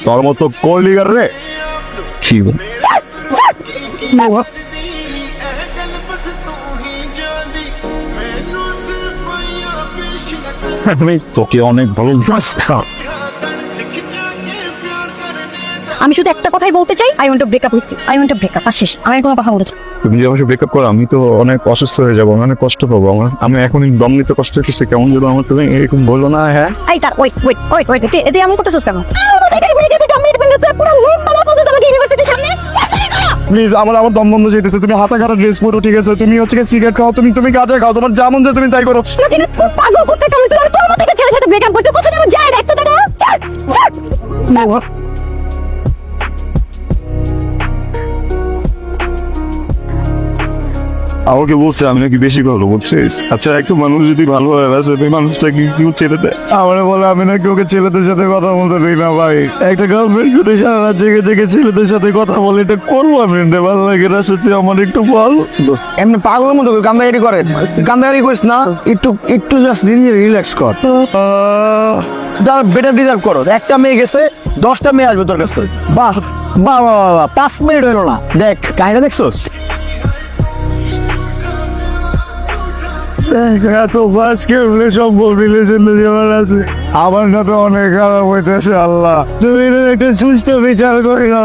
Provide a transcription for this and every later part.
তোর মতো করলি গার রে কি আমি তোকে অনেক ভালো আমি শুধু একটা কথাই বলতে চাই, I want to break up with you, I want to break up. শেষ, আমি কোনো কথা বলতে চাই। তুমি যে আমার ব্রেকআপ করো আমি তো অনেক অসুস্থ হয়ে যাবো, অনেক কষ্ট পাবো। আমি এখনই দম নিতে কষ্ট হচ্ছে, কেমন যেন আমার তুমি এরকম বললো না। হ্যাঁ এই তার ওয়েট ওয়েট ওয়েট ওয়েট এতে এমন করতেছস কেন? প্লিজ আমার দম বন্ধ যেতেছে। তুমি হাতা কাটা ড্রেস পরো, ঠিক আছে? তুমি হচ্ছে সিগারেট খাও, তুমি গাঁজা খাও, তোমার যেমন যে তুমি তাই করো। পাগল করতে কাম তুই তোর মতো একটা ছেলের সাথে ব্রেক আপ করতে কোথায় যাবো? যাই দেখ তো দেখা। আমাকে বলছে আমি নাকি বেশি ভালো, বুঝছিস? আচ্ছা একটা মানুষ যদি ভালো হয় সেই মানুষটা কি ছেড়ে দেয়? আমার বলে আমি নাকি ওকে ছেলেদের সাথে কথা বলতে দিই না। ভাই একটা গার্লফ্রেন্ড যদি সারা রাত জেগে জেগে ছেলেদের সাথে কথা বলে, এটা করবো ফ্রেন্ডে ভালো লাগে না? সত্যি আমার একটু বল। এমনি পাগলের মতো কান্দাকারি করে, কান্দাকারি করিস না, একটু একটু জাস্ট রিল্যাক্স কর। যারা বেটার ডিজার্ভ করো, একটা মেয়ে গেছে 10টা মেয়ে আসবে তোর কাছে। বাহ বাহ বাহ বাহ, 5 মিনিট হলো না, দেখ কাহিনী দেখছোস? এত বাস কেউ সম্ভব রিলেশন যেমন আছে আমার সাথে অনেক খারাপ হইতেছে। আল্লাহ তুমি একটা সুস্থ বিচার করি না।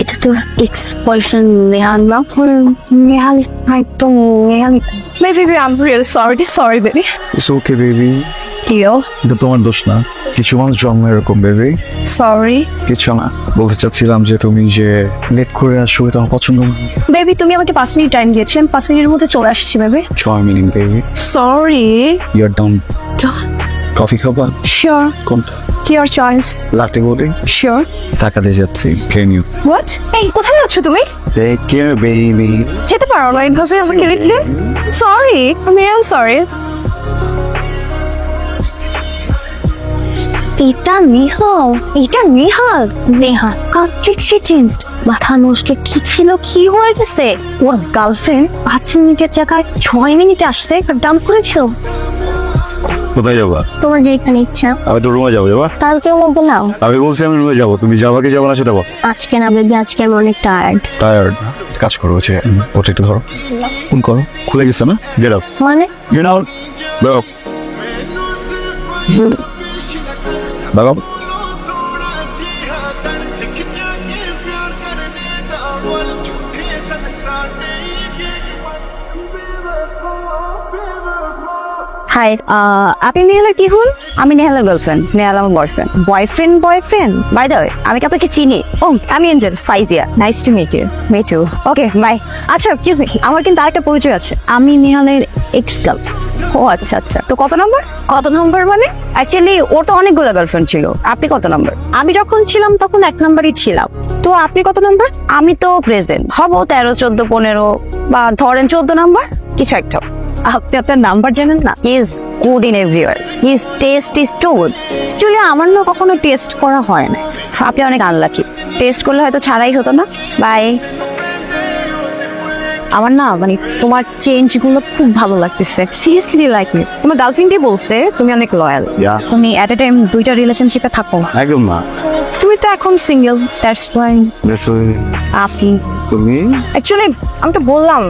এটা তোর এক্স বয়ফ্রেন্ড নেহাল না? নেহাল একদম Nehal. Baby I am really sorry baby. It's okay baby, কিও এটা তোমার দোষ না। কিছু মানুষ জন্ম এরকম বেবি। সরি কিছু না, বলতে চাচ্ছিলাম যে তুমি যে লেট করে আসো এটা আমার পছন্দ না। বেবি। তুমি আমাকে 5 মিনিট টাইম দিয়েছিলাম, 5 মিনিটের মধ্যে চলে আসছি baby. 6 minute baby. Sorry. You are down. Coffee খাবা? শিওর। কোনটা? কিওর চয়েস। লাটে বলে শিওর। টাকা দিয়ে যাচ্ছি, খেয়ে নিও। হোয়াট? এই কোথায় যাচ্ছ তুমি? Take care baby. যেতে পারো না এইভাবে আমাকে রেখে? সরি, আমি সরি। এটা নেহাল, এটা নেহাল। Nehal completely changed. মাথা নষ্ট, কি ছিল কি হয়ে গেছে? ওর গার্লফ্রেন্ড 5 মিনিটের জায়গায় 6 মিনিটে আসছে, ডাম্প করে দিল। কোথায় যাবা? তোমার যেখানে ইচ্ছা। আমি তো রুমে যাবো। যাবা? কালকে বলবো না। আমি বলছি আমি রুমে যাবো, তুমি যাবা কি যাবো না সেটা বল। আজকে না বেবি, আজকে আমি অনেক টায়ার্ড। টায়ার্ড? কাজ করো, হচ্ছে ওটা একটু ধরো। ফোন করো, খুলে গেছে না? Get out. মানে গেট আউট। বেরো বেরো। হাই, আপনি নেহালের কি হন? আমি নেহালের গার্লফ্রেন্ড, নেহাল আমার boyfriend. Boyfriend by the way, আমি কি আপনাকে চিনি? ও আমি Angel Faizia, nice to meet you. Me too. Okay bye. আচ্ছা এক্সকিউজ মি, আমার কিন্তু আরেকটা পরিচয় আছে, আমি নেহালের এক্স গার্লফ্রেন্ড। ও আচ্ছা আচ্ছা, তো কত নম্বর? কত নম্বর মানে? অ্যাকচুয়ালি ওর তো অনেকগুলো গার্লফ্রেন্ড ছিল। আপনি কত নম্বর? আমি যখন ছিলাম তখন 1 নম্বরই ছিলাম। তো আপনি কত নম্বর? আমি তো প্রেজেন্ট হব 13, 14, 15 বা ধরেন 14 নম্বর কিছু একটা। আপনি আপনার নাম্বার জানেন না? He is good in everywhere, his taste is too good. Actually আমার না কখনো টেস্ট করা হয় না। আপনি অনেক আনলাকি, টেস্ট করলে হয়তো ছাড়াই হতো না। বাই। আমার না মানে তোমার চেঞ্জ গুলো খুব ভালো লাগতেছে, সিরিয়াসলি লাইক মি। তোমার গার্লফ্রেন্ডই বলছে তুমি অনেক লয়াল। Yeah. তুমি এট এ টাইম 2টা রিলেশনশিপে থাকো। একদম না। তুমি তো এখন সিঙ্গেল, দ্যাটস ওয়াই। আপনি তুমি? অ্যাকচুয়ালি আমি তো বললাম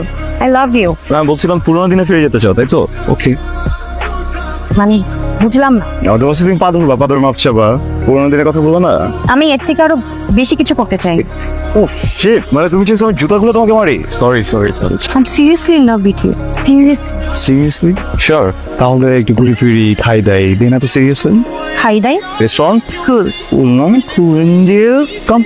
আই লাভ ইউ। আমি বলছিলাম পুরোনো দিনে ফিরে যেতে চাও, তাই তো? ওকে, মানে বুঝলাম না। আমাদের বলছি তুমি পাদর মাপ চাবা, পুরোনো দিনের কথা বলো না। আমি এর থেকে আরো বেশি কিছু করতে চাই। ও শিট, মানে তুমি চাইছো আমার জুতাগুলো তোমাকে মারি? Sorry. I'm seriously in love with you. Seriously? Sure? তাহলে একটু ঘুরে ফিরি, খাই দাই, দিন এত সিরিয়াসলি? খাই দাই? Restaurant? Cool. Cool deal. Come.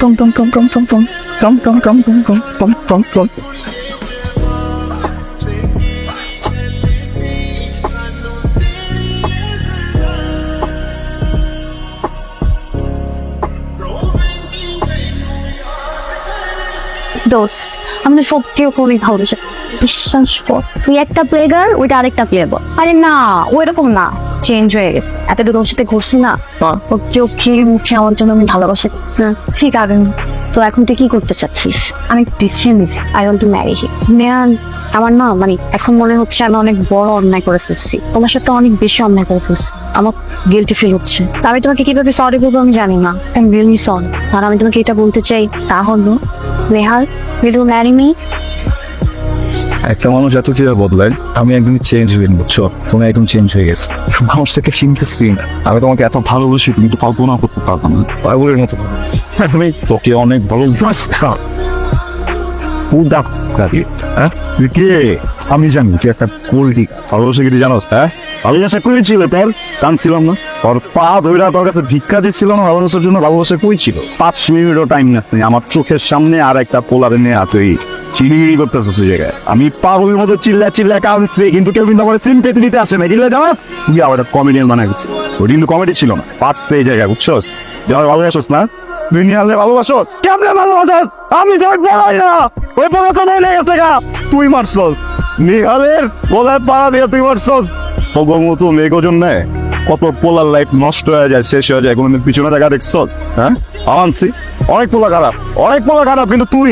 দোষ, আমি সত্যিও খুবই ভালো। বিশ্বাস কর, তুই একটা প্লেগার, ওইটা আরেকটা প্লেয়ার। আরে না, ওই রকম না, চেঞ্জ হয়ে গেছে। এতদিন ওর সাথে ঘুরছি না, ওর চোখে মুখে আমার জন্য আমি ভালোবাসি। ঠিক আছে, তো এখন তুই কি করতে চাচ্ছিস? আমি ডিসিশন নিছি, আই ওয়ান্ট টু ম্যারি হিম। নেহাল, আমার না মানে এখন মনে হচ্ছে আমি অনেক বড় অন্যায় করে ফেলছি, তোমার সাথে অনেক বেশি অন্যায় করে ফেলছি, আমার গিল্টি ফিল হচ্ছে। তা আমি তোমাকে কিভাবে সরি বলবো আমি জানি না। I am really sorry. আর আমি তোমাকে এটা বলতে চাই, তা হলো Nehal, will you marry me? একটা মানুষ এত কি বদলায়, আমি একদমই চেঞ্জ হইনি, বুঝছো? তুমি একদম চেঞ্জ হয়ে গেছো। মানুষটাকে চিনতেছি না। আমি তোমাকে এত ভালোবাসি, তুমি তো কল্পনা করতে পারবো না। পাগলের মতো আমি তোকে অনেক ভালোবাসতাম। হ্যাঁ তুই কে? আমি জানি তুই একটা কোল্ডি ভালোবাসা কি জানোস? হ্যাঁ ভালোবাসা কই ছিল তোর? কানছিলাম না তোর পা ধইরা তোর কাছে ভিক্ষা দিচ্ছিল না ভালোবাসার জন্য? ভালোবাসা কই ছিল? 5 মিনিটও টাইম নাস নেই আমার চোখের সামনে আর একটা পোলারে নিয়ে তুই চিনি করতেছিস ওই জায়গায়। আমি পাগলের মতো চিল্লা চিল্লা কাঁদছি, কিন্তু কেউ কিন্তু আমার সিম্পেথি দিতে আসে না। কিল্লা জানাস তুই আবার একটা কমেডিয়ান বানাই গেছিস। ওই কিন্তু কমেডি ছিল না, পারছে এই জায়গায়, বুঝছস? যারা ভালোবাসোস না, তুই নিহালে ভালোবাসোস। কেমনে ভালোবাসোস? আমি যাই বলাই না, ওই পড়া তো নেই গেছে গা। তুই মারছস নিহালের বলার পাড়া দিয়ে, তুই মারছস। তোর মতো মেঘজন নেয় কত পোলার লাইফ নষ্ট হয়ে যায়, শেষ হয়ে যায়, কোনোদিন পিছনে দেখা দেখছস? হ্যাঁ আনছি অনেক পোলা খারাপ, অনেক পোলা খারাপ, কিন্তু তুই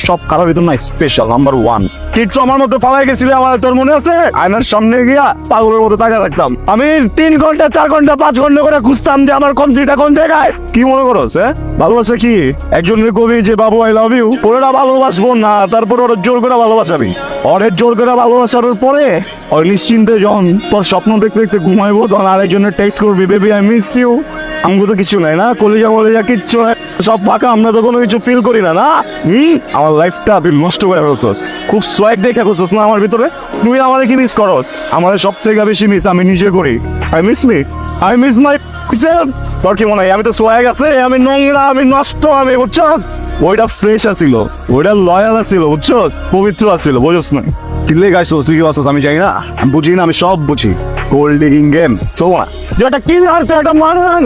সব খারাপ ভিতর না স্পেশাল নাম্বার 1। কিচ্ছু আমার মধ্যে ফালাই গেছিলে, আমার তোর মনে আছে? আয়নার সামনে গিয়া পাগলের মতো তাকা রাখতাম আমি, 3 ঘন্টা 4 ঘন্টা 5 ঘন্টা করে খুঁজতাম যে আমার কমতিটা কোন জায়গায়। কি মনে করছ? হ্যাঁ ভালোবাসা কি একজনের কবি যে বাবু আই লাভ ইউ, ওরা ভালোবাসবো না, তারপর ওরা জোর করে ভালোবাসাবি। অনেক জোর করে ভালোবাসার পরে ওই নিশ্চিন্তে যখন তোর স্বপ্ন দেখতে দেখতে ঘুমাইবো, তখন আরেকজনের টেক্সট করবি, বেবি আই মিস ইউ। আমগো তো কিছু নাই না, কলিজা মলিজা কিচ্ছু নাই, সব ফাঁকা, আমরা তো কোনো কিছু ফিল করি না। না আমার লাইফটা তুই নষ্ট করে ফেলছস, খুব সোয়াগ দেখে ফেলছস না আমার ভিতরে। তুই আমারে কি মিস করস? আমার সব থেকে বেশি মিস আমি নিজে করি। I miss me, I miss my self. তোর কি মনে হয় আমি তো সোয়াগ আছে, আমি নোংরা, আমি নষ্ট, আমি বুঝছস? ওইটা ফ্রেশ আছিল, ওইটা লয়াল আছিল, বুঝছস? পবিত্র আছিল, বুঝছস না? কিনলে গাইছস তুই কি বলছস আমি জানি না, আমি বুঝি না, আমি সব বুঝি। গোল্ড ডিগিং গেম চোয়া যেটা কিনার তো একটা মারান।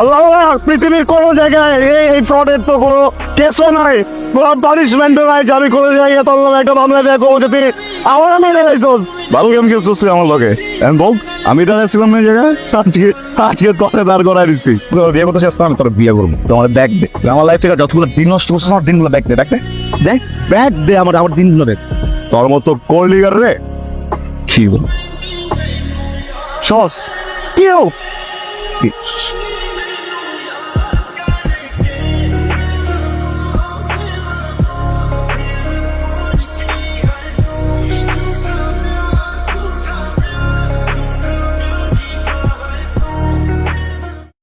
আল্লাহ, পৃথিবীর কোনো জায়গায় এই ফ্রডের তো কোনো কেসও নাই, কোনো পানিশমেন্টও নাই যে আমি কোনো জায়গায় তোর নামে একটা মামলা দেয় কোনো যদি আমার মেরে গাইছস। ভালো গেম খেলছস তুই আমার লগে। বল আমি দাঁড়াইছিলাম না জায়গায়, আজকে আজকে তোকে দাঁড় করাই দিচ্ছি। তোর বিয়ে করতে চাস না, আমি তোর বিয়ে করবো। তোমার ব্যাগ দে, আমার লাইফ থেকে যতগুলো দিন নষ্ট করছিস আমার দিনগুলো ব্যাগ দে, ব্যাগ দে, দেখ ব্যাগ দে, আমার আমার দিনগুলো দেখ। তোর মতো কোল্ডিগার রে কি বল সস কেউ